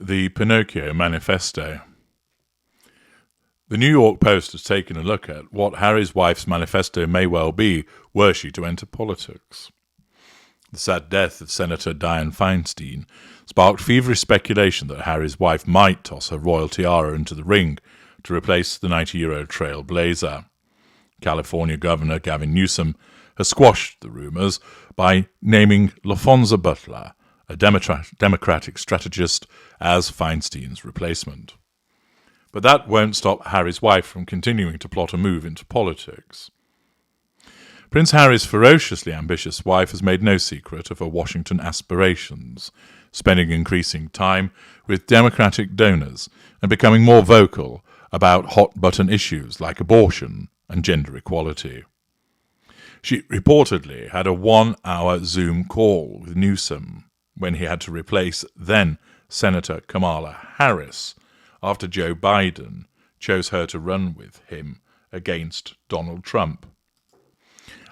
the Pinocchio Manifesto. The New York Post has taken a look at what Harry's wife's manifesto may well be were she to enter politics. The sad death of Senator Dianne Feinstein sparked feverish speculation that Harry's wife might toss her royal tiara into the ring to replace the 90-year-old trailblazer. California Governor Gavin Newsom has squashed the rumours by naming LaFonza Butler, a Democratic strategist, as Feinstein's replacement. But that won't stop Harry's wife from continuing to plot a move into politics. Prince Harry's ferociously ambitious wife has made no secret of her Washington aspirations, spending increasing time with Democratic donors and becoming more vocal about hot-button issues like abortion and gender equality. She reportedly had a 1-hour Zoom call with Newsom when he had to replace then Senator Kamala Harris after Joe Biden chose her to run with him against Donald Trump.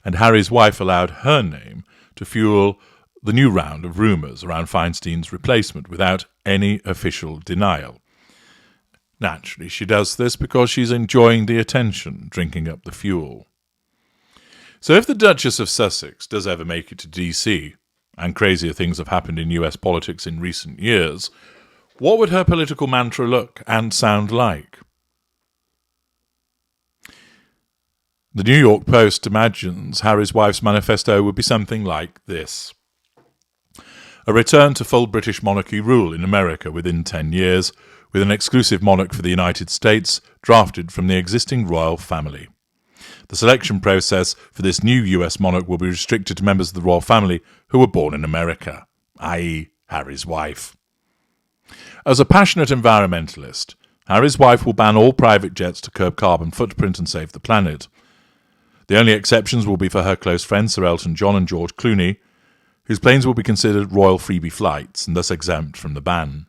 And Harry's wife allowed her name to fuel the new round of rumours around Feinstein's replacement without any official denial. Naturally, she does this because she's enjoying the attention, drinking up the fuel. So if the Duchess of Sussex does ever make it to DC, and crazier things have happened in US politics in recent years, what would her political mantra look and sound like? The New York Post imagines Harry's wife's manifesto would be something like this: a return to full British monarchy rule in America within 10 years, with an exclusive monarch for the United States drafted from the existing royal family. The selection process for this new US monarch will be restricted to members of the royal family who were born in America, i.e. Harry's wife. As a passionate environmentalist, Harry's wife will ban all private jets to curb carbon footprint and save the planet. The only exceptions will be for her close friends Sir Elton John and George Clooney, whose planes will be considered royal freebie flights and thus exempt from the ban.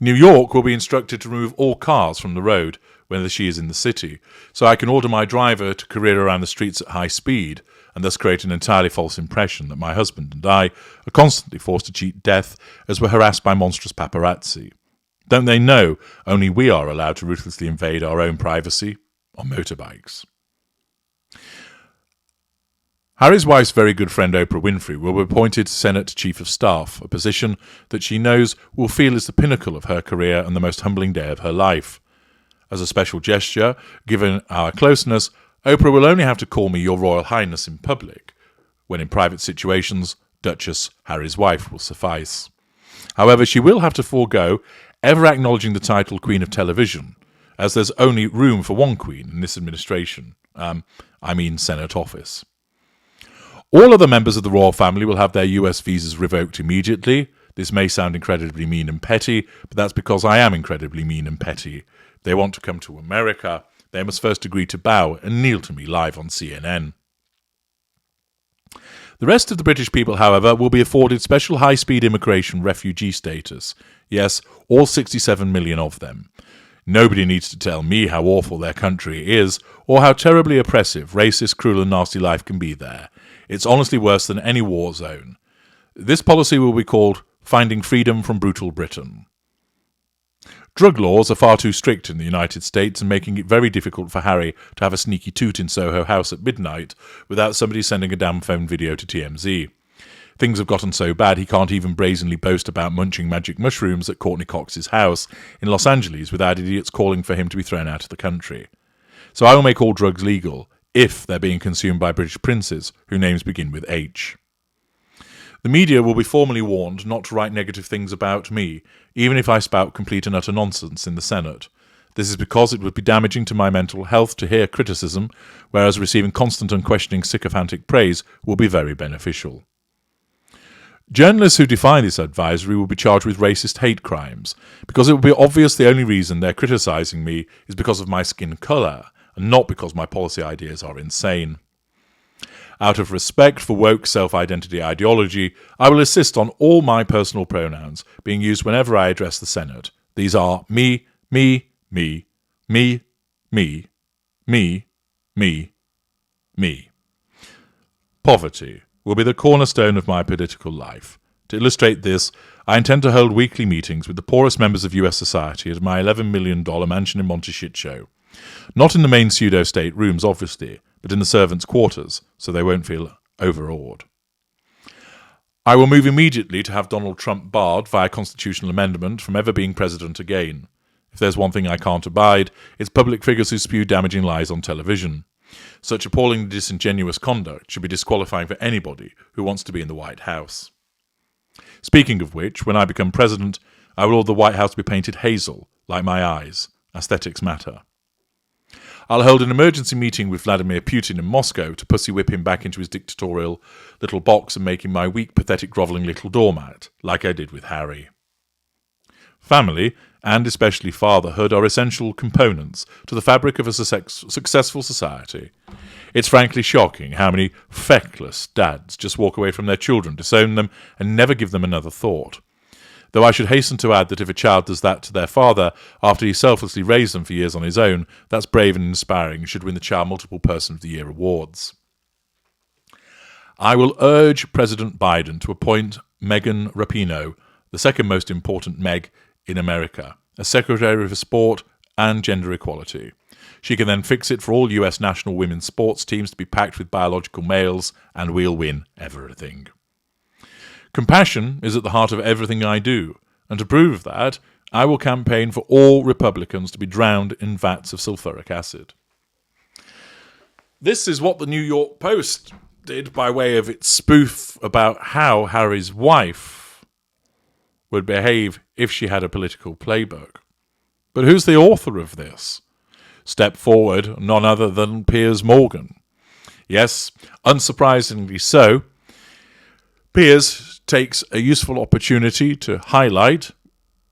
New York will be instructed to remove all cars from the road whether she is in the city, so I can order my driver to career around the streets at high speed and thus create an entirely false impression that my husband and I are constantly forced to cheat death as we're harassed by monstrous paparazzi. Don't they know only we are allowed to ruthlessly invade our own privacy on motorbikes? Harry's wife's very good friend Oprah Winfrey will be appointed Senate Chief of Staff, a position that she knows will feel is the pinnacle of her career and the most humbling day of her life. As a special gesture, given our closeness, Oprah will only have to call me Your Royal Highness in public, when in private situations, Duchess Harry's wife will suffice. However, she will have to forego ever acknowledging the title Queen of Television, as there's only room for one queen in this administration, Senate office. All other members of the royal family will have their US visas revoked immediately. This may sound incredibly mean and petty, but that's because I am incredibly mean and petty. If they want to come to America, they must first agree to bow and kneel to me live on CNN. The rest of the British people, however, will be afforded special high-speed immigration refugee status. Yes, all 67 million of them. Nobody needs to tell me how awful their country is, or how terribly oppressive, racist, cruel and nasty life can be there. It's honestly worse than any war zone. This policy will be called Finding Freedom from Brutal Britain. Drug laws are far too strict in the United States and making it very difficult for Harry to have a sneaky toot in Soho House at midnight without somebody sending a damn phone video to TMZ. Things have gotten so bad he can't even brazenly boast about munching magic mushrooms at Courtney Cox's house in Los Angeles without idiots calling for him to be thrown out of the country. So I will make all drugs legal, if they're being consumed by British princes whose names begin with H. The media will be formally warned not to write negative things about me, even if I spout complete and utter nonsense in the Senate. This is because it would be damaging to my mental health to hear criticism, whereas receiving constant unquestioning sycophantic praise will be very beneficial. Journalists who defy this advisory will be charged with racist hate crimes, because it will be obvious the only reason they're criticising me is because of my skin colour, and not because my policy ideas are insane. Out of respect for woke self-identity ideology, I will insist on all my personal pronouns being used whenever I address the Senate. These are me, me, me, me, me, me, me, me. Poverty will be the cornerstone of my political life. To illustrate this, I intend to hold weekly meetings with the poorest members of US society at my $11 million mansion in Monteshitsho. Not in the main pseudo-state rooms, obviously, but in the servants' quarters, so they won't feel overawed. I will move immediately to have Donald Trump barred via constitutional amendment from ever being president again. If there's one thing I can't abide, it's public figures who spew damaging lies on television. Such appallingly disingenuous conduct should be disqualifying for anybody who wants to be in the White House. Speaking of which, when I become president, I will order the White House to be painted hazel, like my eyes. Aesthetics matter. I'll hold an emergency meeting with Vladimir Putin in Moscow to pussy whip him back into his dictatorial little box and make him my weak, pathetic, grovelling little doormat, like I did with Harry. Family, and especially fatherhood, are essential components to the fabric of a successful society. It's frankly shocking how many feckless dads just walk away from their children, disown them, and never give them another thought. Though I should hasten to add that if a child does that to their father after he selflessly raised them for years on his own, that's brave and inspiring and should win the Child Multiple Person of the Year awards. I will urge President Biden to appoint Meghan Rapinoe, the second most important Meg in America, as Secretary for Sport and Gender Equality. She can then fix it for all US national women's sports teams to be packed with biological males, and we'll win everything. Compassion is at the heart of everything I do, and to prove that, I will campaign for all Republicans to be drowned in vats of sulfuric acid. This is what the New York Post did by way of its spoof about how Harry's wife would behave if she had a political playbook. But who's the author of this? Step forward, none other than Piers Morgan. Yes, unsurprisingly so, Piers takes a useful opportunity to highlight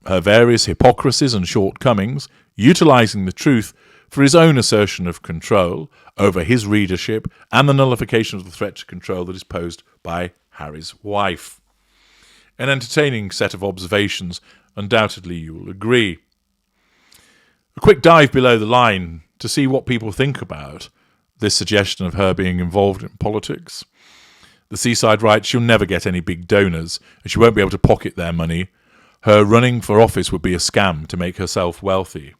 her various hypocrisies and shortcomings, utilizing the truth for his own assertion of control over his readership and the nullification of the threat to control that is posed by Harry's wife. An entertaining set of observations, undoubtedly you will agree. A quick dive below the line to see what people think about this suggestion of her being involved in politics. The Seaside writes she'll never get any big donors, and she won't be able to pocket their money. Her running for office would be a scam to make herself wealthy.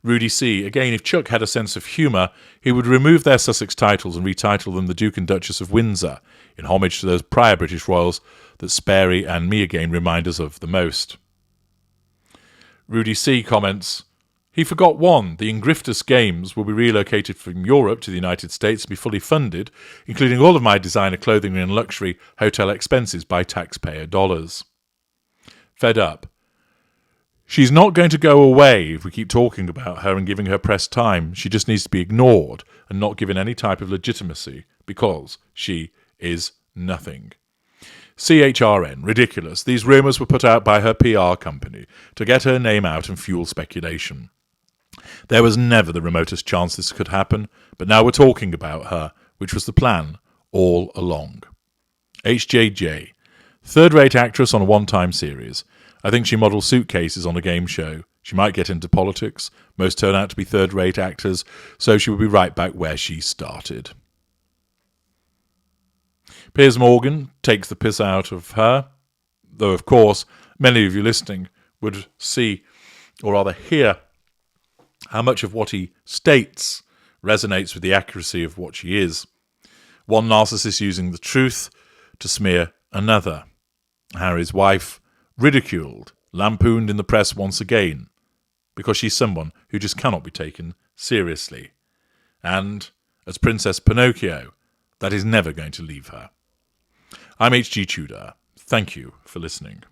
Rudy C. Again, if Chuck had a sense of humour, he would remove their Sussex titles and retitle them the Duke and Duchess of Windsor, in homage to those prior British royals that Sparey and me again remind us of the most. Rudy C. comments, he forgot one. The Ingriftus Games will be relocated from Europe to the United States and be fully funded, including all of my designer clothing and luxury hotel expenses by taxpayer dollars. Fed up. She's not going to go away if we keep talking about her and giving her press time. She just needs to be ignored and not given any type of legitimacy because she is nothing. CHRN, ridiculous. These rumours were put out by her PR company to get her name out and fuel speculation. There was never the remotest chance this could happen, but now we're talking about her, which was the plan all along. HJJ, third-rate actress on a one-time series. I think she models suitcases on a game show. She might get into politics. Most turn out to be third-rate actors, so she will be right back where she started. Piers Morgan takes the piss out of her, though of course many of you listening would see, or rather hear, how much of what he states resonates with the accuracy of what she is. One narcissist using the truth to smear another. Harry's wife ridiculed, lampooned in the press once again, because she's someone who just cannot be taken seriously. And, as Princess Pinocchio, that is never going to leave her. I'm H.G. Tudor. Thank you for listening.